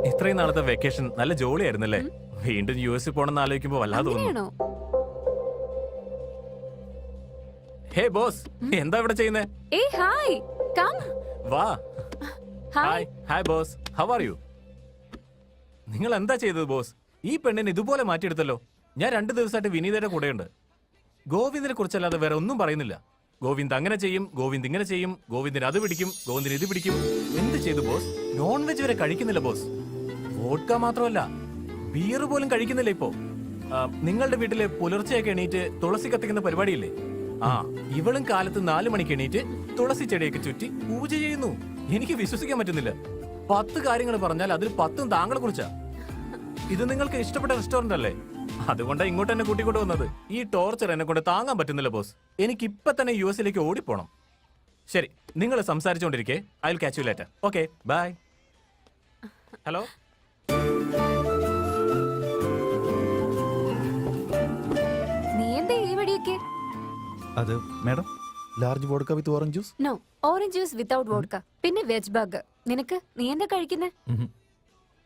ഇത്രയും നാളത്തെ വെക്കേഷൻ നല്ല ജോളിയായിരുന്നല്ലേ? വീണ്ടും യുഎസ് പോണെന്ന് ആലോചിക്കുമ്പോ വല്ലാതെ തോന്നുന്നു. ഹേ ബോസ്, എന്താ ഇവിടെ ചെയ്യുന്നേ? വാ. Hi hi boss, how are you? നിങ്ങൾ എന്താ ചെയ്തത് ബോസ്? ഈ പെണ്ണിനെ ഇതുപോലെ മാറ്റിയെടുത്തല്ലോ. ഞാൻ 2 ദിവസമായിട്ട് വിനീതയുടെ കൂടെയുണ്ട്. ഗോവിന്ദിനെ കുറിച്ചല്ലാതെ വേറെ ഒന്നും പറയുന്നില്ല. ഗോവിന്ദ് അങ്ങനെ ചെയ്യും, ഗോവിന്ദ് ഇങ്ങനെ ചെയ്യും, ഗോവിന്ദിന് അത് പിടിക്കും, ഗോവിന്ദിന് ഇത് പിടിക്കും. എന്ത് ചെയ്തു ബോസ്? നോൺ വെജ് വരെ കഴിക്കുന്നില്ല ബോസ്. വോഡ്ക മാത്രമല്ല, ബിയർ പോലും കഴിക്കുന്നില്ല ഇപ്പോ. നിങ്ങളുടെ വീട്ടിലെ പുലർച്ചെയൊക്കെ എണീറ്റ് തുളസി കത്തിക്കുന്ന പരിപാടിയില്ലേ? ഇവളും കാലത്ത് 4 മണിക്ക് എണീറ്റ് തുളസി ചെടിയൊക്കെ ചുറ്റി പൂജ ചെയ്യുന്നു. എനിക്ക് വിശ്വസിക്കാൻ പറ്റുന്നില്ല. 10 കാര്യങ്ങൾ പറഞ്ഞാൽ അതിൽ 10ഉം താങ്കളെ കുറിച്ചാ. ഇത് നിങ്ങൾക്ക് ഇഷ്ടപ്പെട്ട റെസ്റ്റോറന്റ് അല്ലേ? അതുകൊണ്ടാണ് ഇങ്ങോട്ട് എന്നെ കൂട്ടിക്കൊണ്ട് വന്നത്. ഈ ടോർച്ചർ എന്നെ കൊണ്ട് താങ്ങാൻ പറ്റുന്നില്ല ബോസ്. എനിക്ക് ഇപ്പൊ തന്നെ യുഎസിലേക്ക് ഓടിപ്പോണം. ശരി, നിങ്ങൾ സംസാരിച്ചുകൊണ്ടിരിക്കെ I will catch you later. Okay, bye. Hello. നീ എന്താ ഈ വടിയൊക്കെ? അത് madam, large vodka with orange juice. No, orange juice without vodka. പിന്നെ വെജ് ബർഗർ. നിനക്ക്? നീ എന്താ കഴിക്കുന്നേ?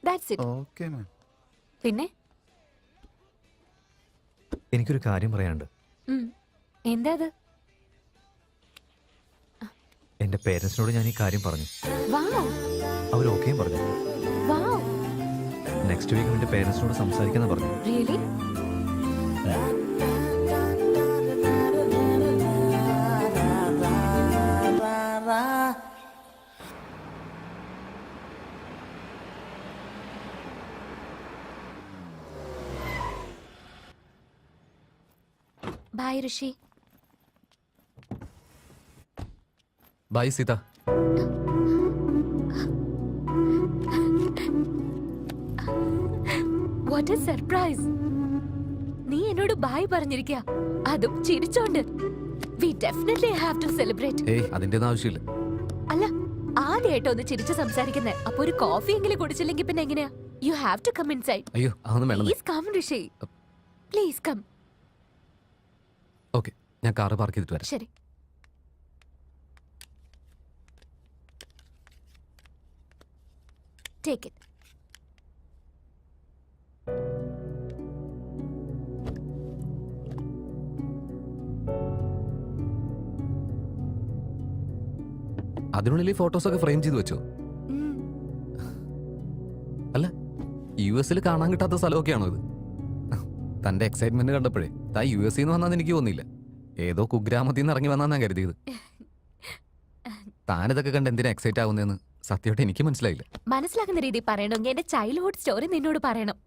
That's it. Okay ma'am. പിന്നെ എനിക്കൊരു കാര്യം പറയാനുണ്ട്. എന്താ അത്? എന്റെ പേരൻസിനോട് ഞാൻ ഈ കാര്യം പറഞ്ഞു. വൗ. അവർ ഓക്കെയും പറഞ്ഞു. വൗ. നെക്സ്റ്റ് വീക്ക് എന്റെ പേരൻസിനോട് സംസാരിക്കാന്ന് പറഞ്ഞു. Really? Bye Rishi. Bye Sita. What a surprise. നീ എന്നോട് ബൈ പറഞ്ഞിരിക്കുക, അതും ചിരിച്ചോണ്ട്. We definitely have to celebrate. ഏയ്, അതിന്റെ ഒന്നും ആവശ്യമില്ല. അല്ല, ആദ്യമായിട്ട് ഒന്ന് ചിരിച്ച് സംസാരിക്കുന്നേ. അപ്പൊ ഒരു കോഫി എങ്കിലും കുടിച്ചില്ലെങ്കിൽ പിന്നെ എങ്ങനെയാ? You have to come inside. അയ്യോ, അതൊന്നും വേണം. Please come Rishi, please come. Okay, ഞാൻ കാറ് പാർക്ക് ചെയ്തിട്ട് വരാം. ശരി. Take it. അതിനുള്ളിൽ ഈ ഫോട്ടോസൊക്കെ ഫ്രെയിം ചെയ്ത് വെച്ചോ? അല്ല, യുഎസിൽ കാണാൻ കിട്ടാത്ത സ്ഥലമൊക്കെയാണോ ഇത്? തന്റെ എക്സൈറ്റ്മെന്റ് കണ്ടപ്പോഴേ താൻ യുഎസിൽ നിന്ന് വന്നാന്ന് എനിക്ക് തോന്നിയില്ല. ഏതോ കുഗ്രാമത്തിൽ നിന്ന് ഇറങ്ങി വന്നാ ഞാൻ കരുതിയത്. താനിതൊക്കെ കണ്ട് എന്തിനാ എക്സൈറ്റ് ആവുന്നതെന്ന് സത്യമായിട്ട് എനിക്ക് മനസ്സിലായില്ല. മനസ്സിലാക്കുന്ന രീതി പറയണമെങ്കിൽ എന്റെ ചൈൽഡ്ഹുഡ് സ്റ്റോറി നിന്നോട് പറയണം.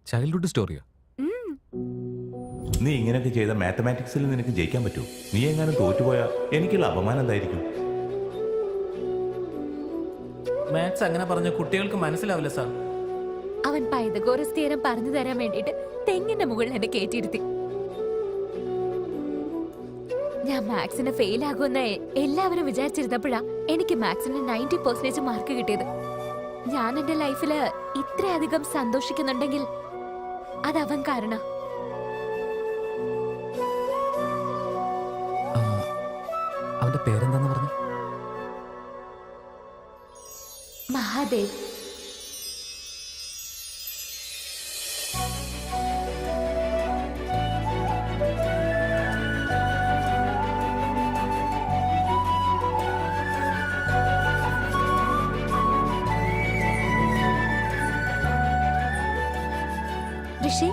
ചൈൽഡ്ഹുഡ് സ്റ്റോറിയോ? നീ ഇങ്ങനെയൊക്കെ ചെയ്ത മാത്തമാറ്റിക്സിൽ നിനക്ക് ജയിക്കാൻ പറ്റൂ? നീ എങ്ങാനും തോറ്റുപോയാ എനിക്കുള്ള അപമാനം എന്തായിരിക്കും? മാത്സ് അങ്ങനെ പറഞ്ഞ കുട്ടികൾക്ക് മനസ്സിലാവില്ല സാർ. അവൻ പൈതഗോറസ് തിയറം പറഞ്ഞു തരാൻ വേണ്ടിട്ട് തെങ്ങിന്റെ മുകളിൽ എന്നെ കയറ്റിയിരുത്തി. ഞാൻ മാത്സിന് ഫെയിൽ ആകുമെന്ന് എല്ലാവരും വിചാരിച്ചിരുന്നപ്പോഴാ എനിക്ക് മാത്സിന് 90% മാർക്ക് കിട്ടിയത്. ഞാൻ എന്റെ ലൈഫില് ഇത്രയധികം സന്തോഷിക്കുന്നുണ്ടെങ്കിൽ അത് അവൻ കാരണം. അവന്റെ പേരെന്താന്ന് പറഞ്ഞു? മഹാദേവ്. ഋഷി,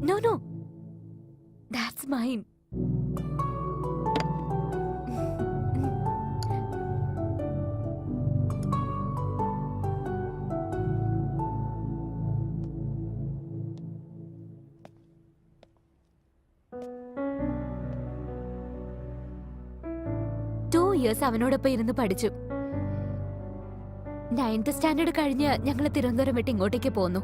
no, that's mine. years അവനോടൊപ്പം ഇരുന്ന് പഠിച്ചു. 9th സ്റ്റാൻഡേർഡ് കഴിഞ്ഞ് ഞങ്ങൾ തിരുവനന്തപുരം വിട്ട് ഇങ്ങോട്ടേക്ക് പോന്നു.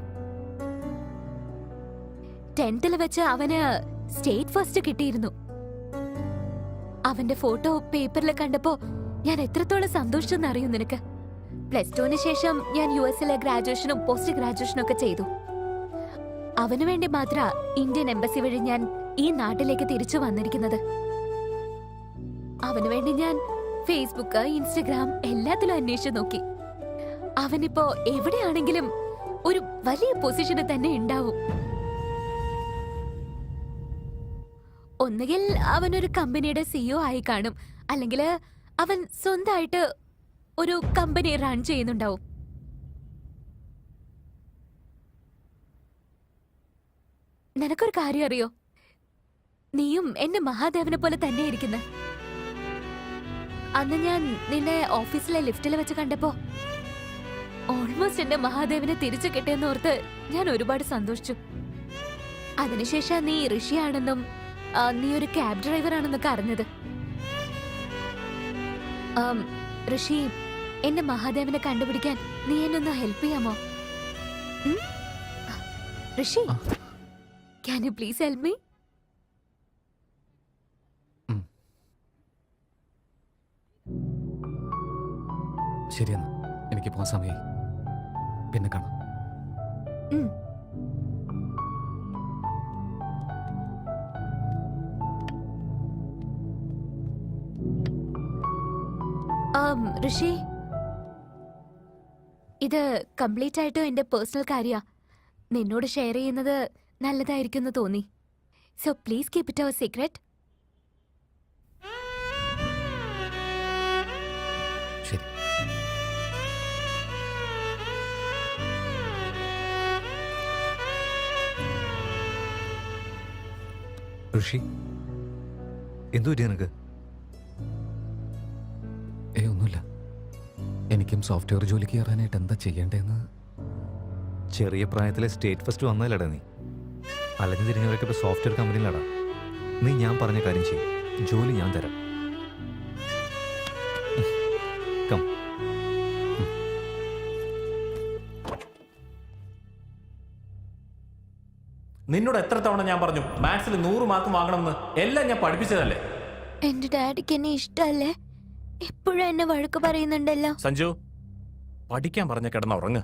10th വെച്ച് അവന് സ്റ്റേറ്റ് ഫസ്റ്റ് കിട്ടിയിരുന്നു. അവന്റെ ഫോട്ടോ പേപ്പറിൽ കണ്ടപ്പോ ഞാൻ എത്രത്തോളം സന്തോഷിച്ചെന്ന് അറിയൂ നിനക്ക്. +2 ശേഷം ഞാൻ യുഎസിലെ ഗ്രാജുവേഷനും പോസ്റ്റ് ഗ്രാജുവേഷനും ഒക്കെ ചെയ്തു. അവനു വേണ്ടി മാത്ര ഇന്ത്യൻ എംബസി വഴി ഞാൻ ഈ നാട്ടിലേക്ക് തിരിച്ചു വന്നിരിക്കുന്നത്. അവനു വേണ്ടി ഞാൻ ഫേസ്ബുക്ക്, ഇൻസ്റ്റഗ്രാം എല്ലാത്തിലും അന്വേഷിച്ചു നോക്കി. അവനിപ്പോ എവിടെയാണെങ്കിലും ഒരു വലിയ പൊസിഷന് തന്നെ ഉണ്ടാവും. ഒന്നുകിൽ അവനൊരു കമ്പനിയുടെ സിഇഒ ആയി കാണും, അല്ലെങ്കിൽ അവൻ സ്വന്തമായിട്ട് ഒരു കമ്പനി റൺ ചെയ്യുന്നുണ്ടാവും. നിനക്കൊരു കാര്യം അറിയോ? നീയും എന്റെ മഹാദേവനെ പോലെ തന്നെ ഇരിക്കുന്ന. അന്ന് ഞാൻ നിന്നെ ഓഫീസിലെ ലിഫ്റ്റിൽ വെച്ച് കണ്ടപ്പോ ഓൾമോസ്റ്റ് എന്റെ മഹാദേവനെ തിരിച്ചു കിട്ടിയെന്ന് ഓർത്ത് ഞാൻ ഒരുപാട് സന്തോഷിച്ചു. അതിനുശേഷം നീ ഋഷിയാണെന്നും നീ ഒരു ക്യാബ് ഡ്രൈവർ ആണെന്നൊക്കെ അറിഞ്ഞത്. ഋഷി, എന്റെ മഹാദേവനെ കണ്ടുപിടിക്കാൻ നീ എന്നെ ഒന്ന് ഹെൽപ്പ് ചെയ്യാമോ? Rishi, can you please help me? ശരിയെന്നാ, എനിക്ക് പോകാൻ സമയമായി. പിന്നെ കാണാം. ഋഷി, ഇത് കംപ്ലീറ്റ് ആയിട്ടും എന്റെ പേഴ്സണൽ കാര്യ. നിന്നോട് ഷെയർ ചെയ്യുന്നത് നല്ലതായിരിക്കും എന്ന് തോന്നി. So please keep it our secret. ശരി. ഋഷി, എന്തു പറ്റി നിനക്ക്? ഒന്നുമില്ല. എനിക്കും സോഫ്റ്റ്വെയർ ജോലിക്ക് കയറാനായിട്ട് എന്താ ചെയ്യേണ്ടതെന്ന്. ചെറിയ പ്രായത്തിലെ സ്റ്റേറ്റ് ഫസ്റ്റ് വന്നതല്ലടാ നീ. അലഞ്ഞു തിരിഞ്ഞവരൊക്കെ ഇപ്പോൾ സോഫ്റ്റ്വെയർ കമ്പനിയിലാടാ. നീ ഞാൻ പറഞ്ഞ കാര്യം ചെയ്യും, ജോലി ഞാൻ തരാം. കം. നിന്നോട് എത്ര തവണ ഞാൻ പറഞ്ഞു മാത്സിൽ 100 മാർക്ക് വാങ്ങണമെന്ന്? എല്ലാം ഞാൻ പഠിപ്പിച്ചതല്ലേ. എന്റെ ഡാഡിക്ക് എന്നെ ഇഷ്ടല്ലേ? എപ്പോഴും എന്നെ വഴക്ക് പറയുന്നുണ്ടല്ലോ. സഞ്ജു, പഠിക്കാൻ പറഞ്ഞ കിടന്ന ഉറങ്ങ്.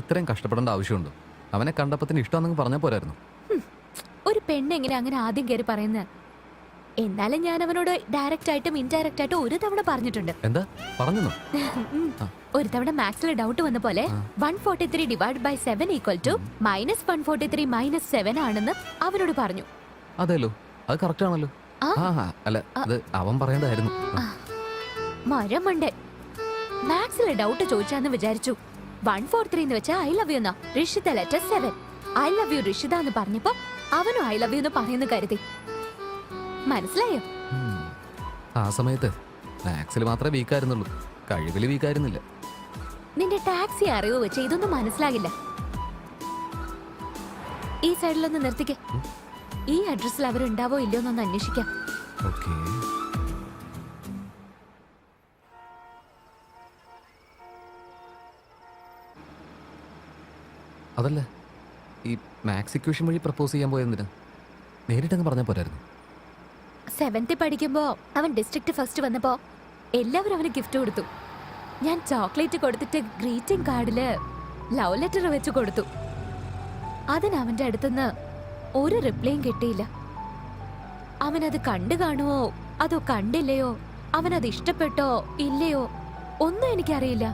ഇത്രയും കഷ്ടപ്പെടേണ്ട ആവശ്യമുണ്ടോ? അവനെ കണ്ടപ്പത്തിന് ഇഷ്ടമാണെന്ന് പറഞ്ഞാൽ പോരായിരുന്നു. ഒരു പെണ്ണെങ്ങനെ അങ്ങനെ ആദ്യം കയറി പറയുന്നത്? എന്നാലും ഞാൻ അവനോട് ഡയറക്റ്റ് ആയിട്ടും ഇൻഡയറക്റ്റ് ആയിട്ടും ഒരു തവണ പറഞ്ഞിട്ടുണ്ട്. എന്താ പറഞ്ഞു? ഒരു തവണ മാത്സിലെ ഡൗട്ട് വന്ന പോലെ 143 ഡിവൈഡ് ബൈ 7 ഈക്വൽ ടു -143 - 7 ആണെന്ന് അവനോട് പറഞ്ഞു. അതേലോ, അത് കറക്റ്റ് ആണല്ലോ. അല്ല, അത് അവൻ പറയേണ്ടതായിരുന്നു. മരമണ്ടൻ. മാത്സിലെ ഡൗട്ട് ചോദിച്ചാന്ന് വിചാരിച്ചു. 143 എന്ന് വെച്ചാൽ ഐ ലവ് യു എന്നാ. Rishitha letter 7. I love you Rishitha എന്ന് പറഞ്ഞപ്പോ അവനും ഐ ലവ് യു എന്ന് പറയുന്നു കരുതി. മനസ്സിലായോ? ആ സമയത്ത് മാത്സിൽ മാത്രമേ വീക്കായിരുന്നുള്ളൂ, കഴിവിൽ വീക്കായിരുന്നില്ല. നിന്റെ ടാക്സി അറിവ് വെച്ച് ഇതൊന്നും മനസ്സിലാകില്ല. ഈ സൈഡിലൊന്ന് നിർത്തിക്കേ. ഈ അഡ്രസ്സിൽ അവരുണ്ടാവോ ഇല്ലയോ എന്നൊന്ന് അന്വേഷിക്കാം. ഓക്കേ. അതല്ല, ഈ മാത്സ് ഇക്വേഷൻ വഴി പ്രപ്പോസ് ചെയ്യാൻ പോയതിന് നേരിട്ടങ്ങ് പറഞ്ഞാൽ പോരായിരുന്നു? 7th പഠിക്കുമ്പോ അവൻ ഡിസ്ട്രിക്ട് ഫസ്റ്റ് വന്നപ്പോ എല്ലാവരും അവന് ഗിഫ്റ്റ് കൊടുത്തു. ഞാൻ ചോക്ലേറ്റ് കൊടുത്തിട്ട് ഗ്രീറ്റിംഗ് കാർഡില് ലവ് ലെറ്റർ വെച്ച് കൊടുത്തു. അതിന് അവന്റെ അടുത്തുനിന്ന് ഒരു റിപ്ലൈയും കിട്ടിയില്ല. അവനത് കണ്ടു കാണുവോ അതോ കണ്ടില്ലയോ, അവനത് ഇഷ്ടപ്പെട്ടോ ഇല്ലയോ ഒന്നും എനിക്കറിയില്ല.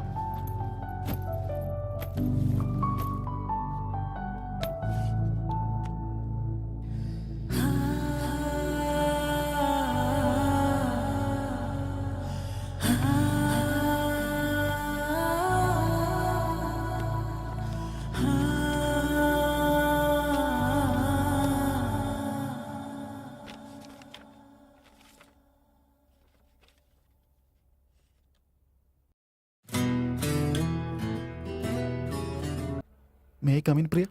May I come in, Priya?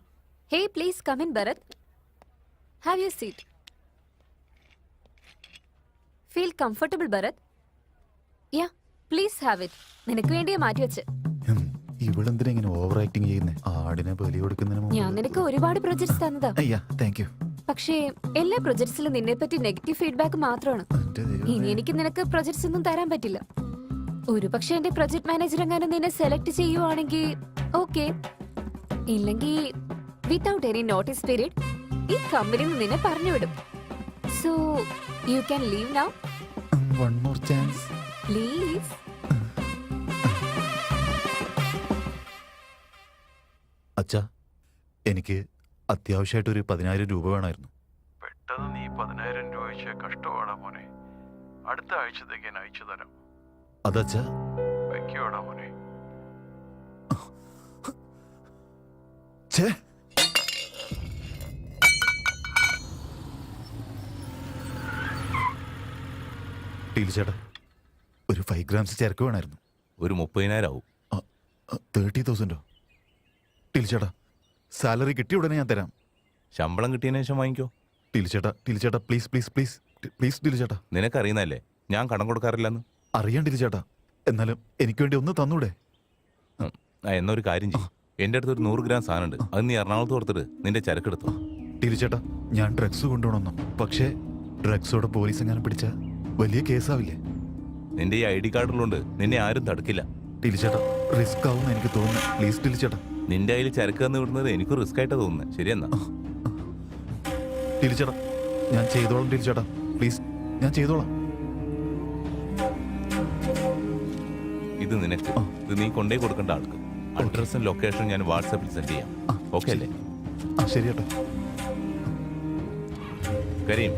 Hey, please come in, Bharat. Have your seat. Feel comfortable, Bharat? Yeah, please have it. നിനക്ക് വേണ്ടിയാ മാറ്റി വെച്ച്. ഇവളെന്തിനാ ഇങ്ങനെ ഓവർ ആക്ടിങ് ചെയ്യുന്നേ? ആടിനെ ബലി കൊടുക്കുന്നതിന് മുമ്പ്. ഞാൻ നിനക്ക് ഒരുപാട് പ്രൊജക്ട്സ് തന്നതാ. അയ്യാ, താങ്ക് യു. പക്ഷേ എല്ലാ പ്രൊജക്ട്സിലും നിന്നെ പറ്റി നെഗറ്റീവ് ഫീഡ്ബാക്ക് മാത്രമാണ്. എന്റെ ദൈവമേ. ഇനി എനിക്ക് നിനക്ക് പ്രൊജക്ട്സ് ഒന്നും തരാൻ പറ്റില്ല. ഒരു പക്ഷെ എന്റെ പ്രൊജക്ട് മാനേജർ എങ്ങാനും നിന്നെ സെലക്ട് ചെയ്യുവാണെങ്കിൽ ഓക്കെ, ഇല്ലെങ്കിൽ വിത്തൗട്ട് എനി നോട്ടീസ് പീരീഡ് ഈ കമ്പനിയിൽ നിന്ന് നിന്നെ പറഞ്ഞുവിടും. So you can leave now One more chance. Please. അച്ഛാ, എനിക്ക് അത്യാവശ്യമായിട്ട് ഒരു 10,000 രൂപ വേണമായിരുന്നു. പെട്ടെന്ന് നീ 10,000 രൂപ വെച്ച് കഷ്ടപ്പാടാ മോനെ. അടുത്ത ആഴ്ചത്തേക്ക് ഞാൻ അയച്ചു തരാം. അതച്ഛാ, വയ്ക്കോടാ മോനെ. ഛേ, ടീലു ചേട്ടാ, ഒരു 5 grams ചരക്ക് വേണമായിരുന്നു. ഒരു 30,000 ആവും. 30,000. ടീലു ചേട്ടാ, സാലറി കിട്ടിയ ഉടനെ ഞാൻ തരാം. ശമ്പളം കിട്ടിയതിനു ശേഷം വാങ്ങിക്കോ. ടീലു ചേട്ടാ പ്ലീസ് പ്ലീസ് പ്ലീസ് പ്ലീസ് ടീലു ചേട്ടാ. നിനക്കറിയുന്നല്ലേ ഞാൻ കടം കൊടുക്കാറില്ലെന്ന്. അറിയാൻ ടീലു ചേട്ടാ, എന്നാലും എനിക്ക് വേണ്ടി ഒന്ന് തന്നൂടെ? എന്നൊരു കാര്യം ചെയ്യും. എൻ്റെ അടുത്ത് ഒരു 100 ഗ്രാം സാധനമുണ്ട്. അത് നീ എറണാകുളത്ത് കൊടുത്തിട്ട് നിന്റെ ചരക്കെടുത്തു. ടീലു ചേട്ടാ, ഞാൻ ഡ്രഗ്സ് കൊണ്ടുപോകണമെന്നും, പക്ഷേ ഡ്രഗ്സോടെ പോലീസ് എങ്ങനെ പിടിച്ച വലിയ കേസാവില്ലേ? നിന്റെ ഈ ID കാർഡിലുണ്ട്, നിന്നെ ആരും തടുക്കില്ല. ടീലു ചേട്ടാ, റിസ്ക് ആവും എനിക്ക് തോന്നുന്നു. പ്ലീസ് ടീലു ചേട്ടാ. നിന്റെ കയ്യിൽ ചരക്ക് തന്നു വിടുന്നത് എനിക്ക് റിസ്ക് ആയിട്ടാ തോന്നുന്നത്. ശരിയെന്നാ ടീലു ചേട്ടാ, ഞാൻ ചെയ്തോളാം ടീലു ചേട്ടാ, പ്ലീസ്, ഞാൻ ചെയ്തോളാം. ഇത് നിനക്ക്. ഇത് നീ കൊണ്ടേ കൊടുക്കേണ്ട ആൾക്ക്. അഡ്രസ്സും ലൊക്കേഷനും ഞാൻ വാട്സാപ്പിൽ സെൻഡ് ചെയ്യാം. ഓക്കെ അല്ലേ? ശരി ചേട്ടാ. കരീം,